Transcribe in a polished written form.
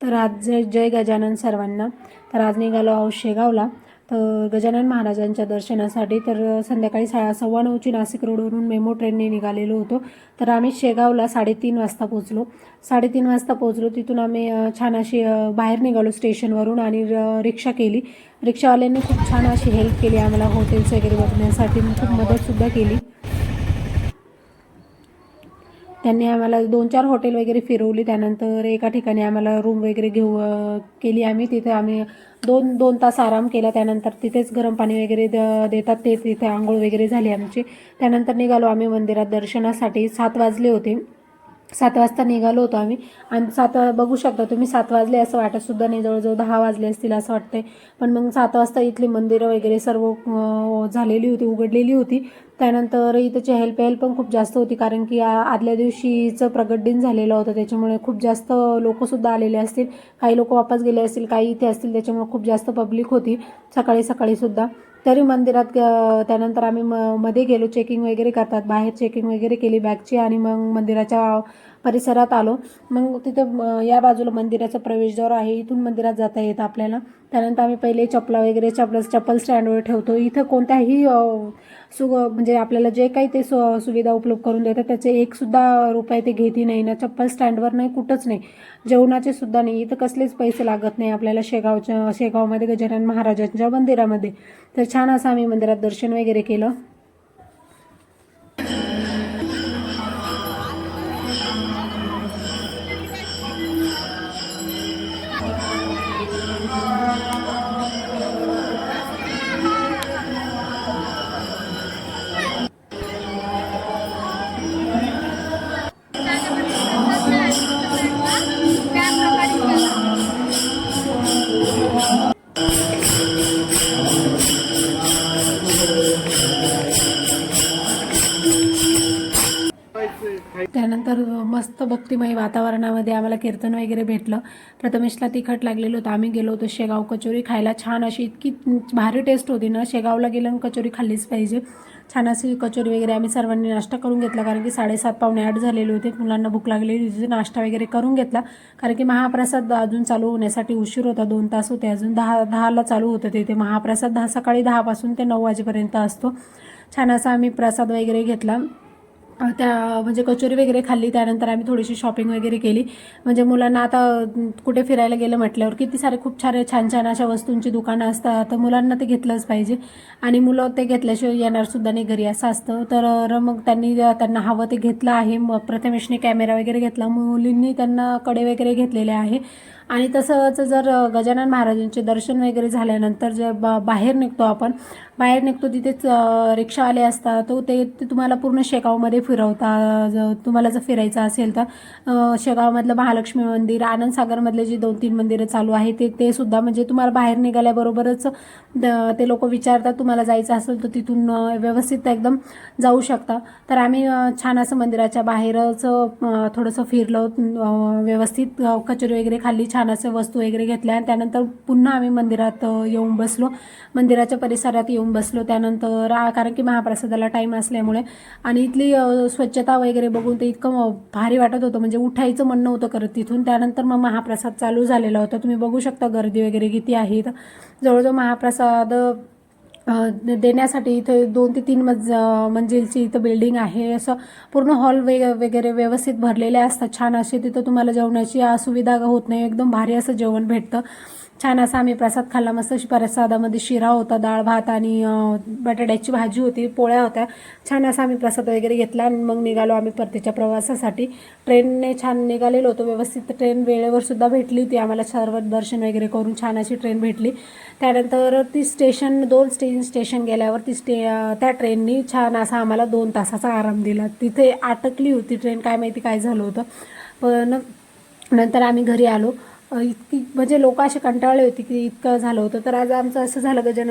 तर आज जय गजानन सर्वांना। तर आज निघालो आहोत शेगावला तर गजानन महाराजांच्या दर्शनासाठी। तर संध्याकाळी 9:15ची नाशिक रोडवरून मेमो ट्रेनने निघालेलो होतो। तर आम्ही शेगावला 3:30 वाजता पोहोचलो। 3:30 वाजता पोहोचलो, तिथून आम्ही छान अशी बाहेर निघालो स्टेशनवरून आणि रिक्षा केली। रिक्षावाल्यांनी खूप छान अशी हेल्प केली आम्हाला, हॉटेल्स वगैरे बघण्यासाठी खूप मदतसुद्धा केली। त्यांनी आम्हाला 2-4 हॉटेल वगैरे फिरवली। त्यानंतर एका ठिकाणी आम्हाला रूम वगैरे केली आम्ही। तिथे आम्ही 2 तास आराम केला। त्यानंतर तिथेच गरम पाणी वगैरे देतात, ते तिथे आंघोळ वगैरे झाली आमची। त्यानंतर निघालो आम्ही मंदिरात दर्शनासाठी। 7 वाजले होते, 7 वाजता निघालो होतो आम्ही। आणि 7 बघू शकता तुम्ही, 7 वाजले असं वाटतसुद्धा नाही, जवळजवळ 10 वाजले असतील असं वाटतंय। पण मग 7 वाजता इथली मंदिरं वगैरे सर्व झालेली होती, उघडलेली होती। त्यानंतर इथंची हेल्प पण खूप जास्त होती, कारण की आदल्या दिवशीचं प्रगट दिन झालेलं होतं, त्याच्यामुळे खूप जास्त लोकसुद्धा आलेले असतील। काही लोक वापस गेले असतील, काही इथे असतील, त्याच्यामुळे खूप जास्त पब्लिक होती सकाळी सकाळी सुद्धा। तरी मंदिरात त्यानंतर आम्ही मध्ये गेलो, चेकिंग वगैरे करतात, बाहेर चेकिंग वगैरे केली बॅगची आणि मग मंदिराच्या परिसरात आलो। मग तिथं या बाजूला मंदिराचा प्रवेशद्वार आहे, इथून मंदिरात जाता येतं आपल्याला। त्यानंतर आम्ही पहिले चप्पला वगैरे चप्पल स्टँडवर ठेवतो। इथं कोणत्याही म्हणजे आपल्याला जे काही ते सुविधा उपलब्ध करून देतात, त्याचे 1 रुपया ते घेतही नाही ना, चप्पल स्टँडवर नाही, कुठंच नाही, जेवणाचे सुद्धा नाही। इथं कसलेच पैसे लागत नाही आपल्याला शेगावमध्ये गजानन महाराजांच्या मंदिरामध्ये। तर छान असं आम्ही मंदिरात दर्शन वगैरे केलं। त्यानंतर मस्त भक्तिमय वातावरणामध्ये आम्हाला कीर्तन वगैरे भेटलं। प्रथमेशला तिखट लागलेलं होतं, आम्ही गेलो होतो शेगाव कचोरी खायला। छान अशी इतकी भारी टेस्ट होती ना, शेगावला गेलं कचोरी खाल्लीच पाहिजे। छान अशी कचोरी वगैरे आम्ही सर्वांनी नाश्ता करून घेतला, कारण की 7:30 पावणे 8 झालेले होते, मुलांना भूक लागलेली होती। नाश्ता वगैरे करून घेतला, कारण की महाप्रसाद अजून चालू होण्यासाठी उशीर होता, 2 तास होते अजून। 10ला चालू होतं ते महाप्रसाद। सकाळी 10 पासून ते 9 वाजेपर्यंत असतो। छान असा आम्ही प्रसाद वगैरे घेतला, म्हणजे कचोरी वगैरे खाल्ली। त्यानंतर आम्ही थोडीशी शॉपिंग वगैरे केली, म्हणजे मुलांना आता कुठे फिरायला गेलं म्हटल्यावर किती सारे खूप छान छान अशा वस्तूंची दुकानं असतात, तर मुलांना ते घेतलंच पाहिजे। आणि मुलं ते घेतल्याशिवाय येणार सुद्धा नाही घरी, असं असतं। तर मग त्यांना हवं ते घेतलं आहे। मग प्रथमेशने कॅमेरा वगैरे घेतला, मुलींनी त्यांना कडे वगैरे घेतलेले आहे। आणि तसंच जर गजानन महाराजांचे दर्शन वगैरे झाल्यानंतर जे बाहेर निघतो तिथेच रिक्षावाले असतात, तो ते तुम्हाला पूर्ण शेगावमध्ये फिरवता। तुम्हाला जर फिरायचं असेल तर शेगावमधलं महालक्ष्मी मंदिर, आनंदसागरमधले जे 2-3 मंदिरं चालू आहे ते सुद्धा, म्हणजे तुम्हाला बाहेर निघाल्याबरोबरच ते लोक विचारतात, तुम्हाला जायचं असेल तर तिथून व्यवस्थित एकदम जाऊ शकता। तर आम्ही छान असं मंदिराच्या बाहेरच थोडंसं फिरलो, व्यवस्थित कचोरी वगैरे खाल्ली, छान असे वस्तू वगैरे घेतल्या। आणि त्यानंतर पुन्हा आम्ही मंदिरात येऊन बसलो, मंदिराच्या परिसरात येऊन बसलो। त्यानंतर कारण की महाप्रसादाला टाईम असल्यामुळे आणि इथली स्वच्छता वगैरे बघून ते इतकं भारी वाटत होतं, म्हणजे उठायचं मन नव्हतं करत तिथून। त्यानंतर मग महाप्रसाद चालू झालेला होता, तुम्ही बघू शकता गर्दी वगैरे किती आहे। जवळजवळ महाप्रसाद देण्यासाठी इथे 2 ते 3 मंजिलची इथं बिल्डिंग आहे। असं पूर्ण हॉल वगैरे व्यवस्थित भरलेले असतात, छान असे। तिथं तुम्हाला जेवणाची सुविधा होत नाही, एकदम भारी असं जेवण भेटतं। छान असा आम्ही प्रसाद खाल्ला, मस्त अशी प्रसादामध्ये शिरा होता, डाळ भात आणि बटाट्याची भाजी होती, पोळ्या होत्या। छान असा आम्ही प्रसाद वगैरे घेतला आणि मग निघालो आम्ही परतीच्या प्रवासासाठी। ट्रेनने छान निघालेलो होतो व्यवस्थित, ट्रेन वेळेवर सुद्धा भेटली होती आम्हाला, सर्व दर्शन वगैरे करून छान अशी ट्रेन भेटली। त्यानंतर ती 2 स्टेशन गेल्यावर त्या ट्रेननी छान असा आम्हाला 2 तासाचा आराम दिला। तिथे अटकली होती ट्रेन, काय माहिती काय झालं होतं। पण नंतर आम्ही घरी आलो। इतकी म्हणजे लोक असे कंटाळले होते की इतकं झालं होतं। तर आज आमचं असं झालं, गजानन